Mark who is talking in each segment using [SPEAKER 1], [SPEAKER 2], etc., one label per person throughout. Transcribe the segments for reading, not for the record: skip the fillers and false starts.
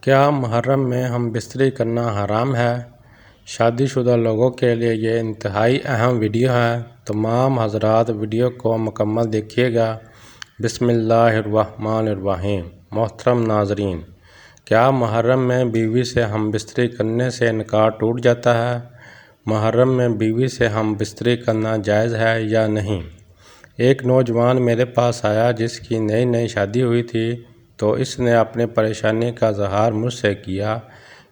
[SPEAKER 1] کیا محرم میں ہم بستری کرنا حرام ہے؟ شادی شدہ لوگوں کے لیے یہ انتہائی اہم ویڈیو ہے۔ تمام حضرات ویڈیو کو مکمل دیکھیے گا۔ بسم اللہ الرحمن الرحیم۔ محترم ناظرین، کیا محرم میں بیوی سے ہم بستری کرنے سے نکاح ٹوٹ جاتا ہے؟ محرم میں بیوی سے ہم بستری کرنا جائز ہے یا نہیں؟ ایک نوجوان میرے پاس آیا جس کی نئی شادی ہوئی تھی، تو اس نے اپنی پریشانی کا اظہار مجھ سے کیا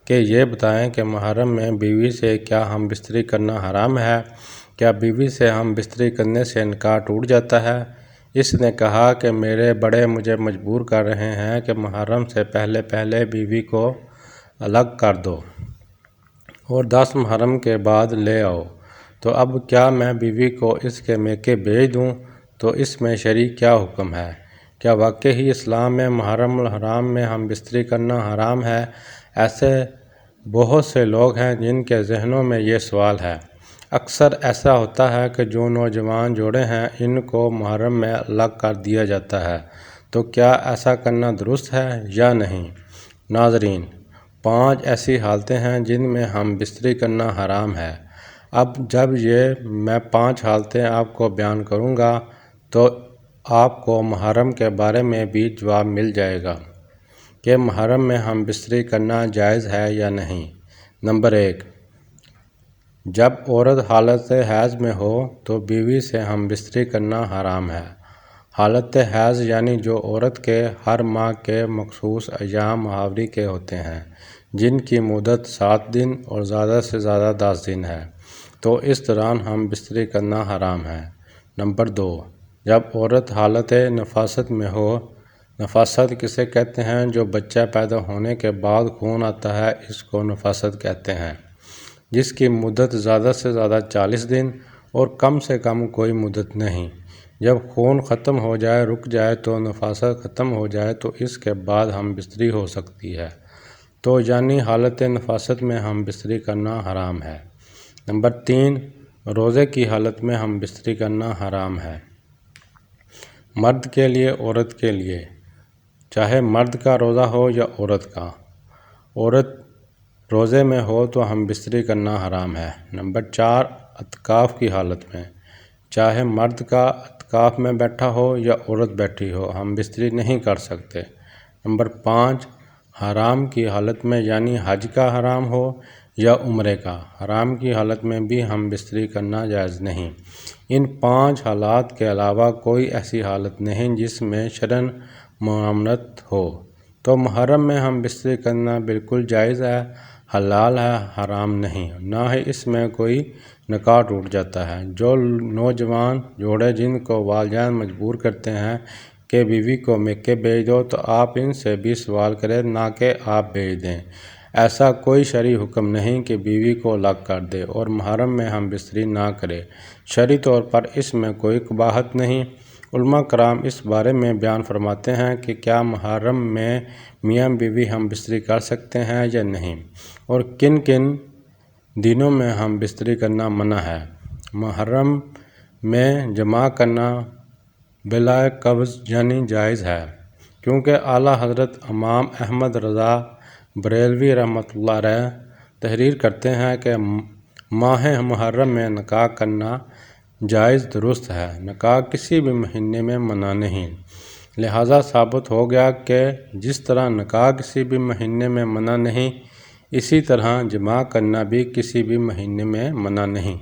[SPEAKER 1] کہ یہ بتائیں کہ محرم میں بیوی سے کیا ہم بستری کرنا حرام ہے؟ کیا بیوی سے ہم بستری کرنے سے نکاح ٹوٹ جاتا ہے؟ اس نے کہا کہ میرے بڑے مجھے مجبور کر رہے ہیں کہ محرم سے پہلے بیوی کو الگ کر دو اور 10 محرم کے بعد لے آؤ، تو اب کیا میں بیوی کو اس کے میکے بھیج دوں؟ تو اس میں شرعی کیا حکم ہے؟ کیا واقعی اسلام میں محرم الحرام میں ہم بستری کرنا حرام ہے؟ ایسے بہت سے لوگ ہیں جن کے ذہنوں میں یہ سوال ہے۔ اکثر ایسا ہوتا ہے کہ جو نوجوان جوڑے ہیں ان کو محرم میں الگ کر دیا جاتا ہے، تو کیا ایسا کرنا درست ہے یا نہیں؟ ناظرین، 5 ایسی حالتیں ہیں جن میں ہم بستری کرنا حرام ہے۔ اب جب میں 5 حالتیں آپ کو بیان کروں گا تو آپ کو محرم کے بارے میں بھی جواب مل جائے گا کہ محرم میں ہم بستری کرنا جائز ہے یا نہیں۔ نمبر 1، جب عورت حالت حیض میں ہو تو بیوی سے ہم بستری کرنا حرام ہے۔ حالت حیض یعنی جو عورت کے ہر ماہ کے مخصوص ایام ماہواری کے ہوتے ہیں، جن کی مدت 7 دن اور زیادہ سے زیادہ 10 دن ہے، تو اس دوران ہم بستری کرنا حرام ہے۔ نمبر 2، جب عورت حالت نفاست میں ہو۔ نفاست کسے کہتے ہیں؟ جو بچہ پیدا ہونے کے بعد خون آتا ہے، اس کو نفاست کہتے ہیں، جس کی مدت زیادہ سے زیادہ 40 دن اور کم سے کم کوئی مدت نہیں۔ جب خون ختم ہو جائے، رک جائے، تو نفاست ختم ہو جائے تو اس کے بعد ہم بستری ہو سکتی ہے، تو یعنی حالت نفاست میں ہم بستری کرنا حرام ہے۔ نمبر 3، روزے کی حالت میں ہم بستری کرنا حرام ہے۔ مرد کے لیے، عورت کے لیے، چاہے مرد کا روزہ ہو یا عورت کا، عورت روزے میں ہو تو ہم بستری کرنا حرام ہے۔ نمبر 4، اعتکاف کی حالت میں، چاہے مرد کا اعتکاف میں بیٹھا ہو یا عورت بیٹھی ہو، ہم بستری نہیں کر سکتے۔ نمبر 5، حرام کی حالت میں، یعنی حج کا حرام ہو یا عمرے کا، حرام کی حالت میں بھی ہم بستری کرنا جائز نہیں۔ ان 5 حالات کے علاوہ کوئی ایسی حالت نہیں جس میں شرعاً ممانعت ہو، تو محرم میں ہم بستری کرنا بالکل جائز ہے، حلال ہے، حرام نہیں، نہ ہی اس میں کوئی نکاح ٹوٹ جاتا ہے۔ جو نوجوان جوڑے جن کو والدین مجبور کرتے ہیں کہ بیوی کو میکے بھیج دو، تو آپ ان سے بھی سوال کریں، نہ کہ آپ بھیج دیں۔ ایسا کوئی شرعی حکم نہیں کہ بیوی کو الگ کر دے اور محرم میں ہم بستری نہ کرے۔ شرعی طور پر اس میں کوئی قباحت نہیں۔ علماء کرام اس بارے میں بیان فرماتے ہیں کہ کیا محرم میں میاں بیوی ہم بستری کر سکتے ہیں یا نہیں، اور کن کن دنوں میں ہم بستری کرنا منع ہے۔ محرم میں جماع کرنا بلا قبض یعنی جائز ہے، کیونکہ اعلیٰ حضرت امام احمد رضا بریلوی رحمۃ اللہ علیہ تحریر کرتے ہیں کہ ماہ محرم میں نکاح کرنا جائز درست ہے، نکاح کسی بھی مہینے میں منع نہیں۔ لہٰذا ثابت ہو گیا کہ جس طرح نکاح کسی بھی مہینے میں منع نہیں، اسی طرح جماع کرنا بھی کسی بھی مہینے میں منع نہیں۔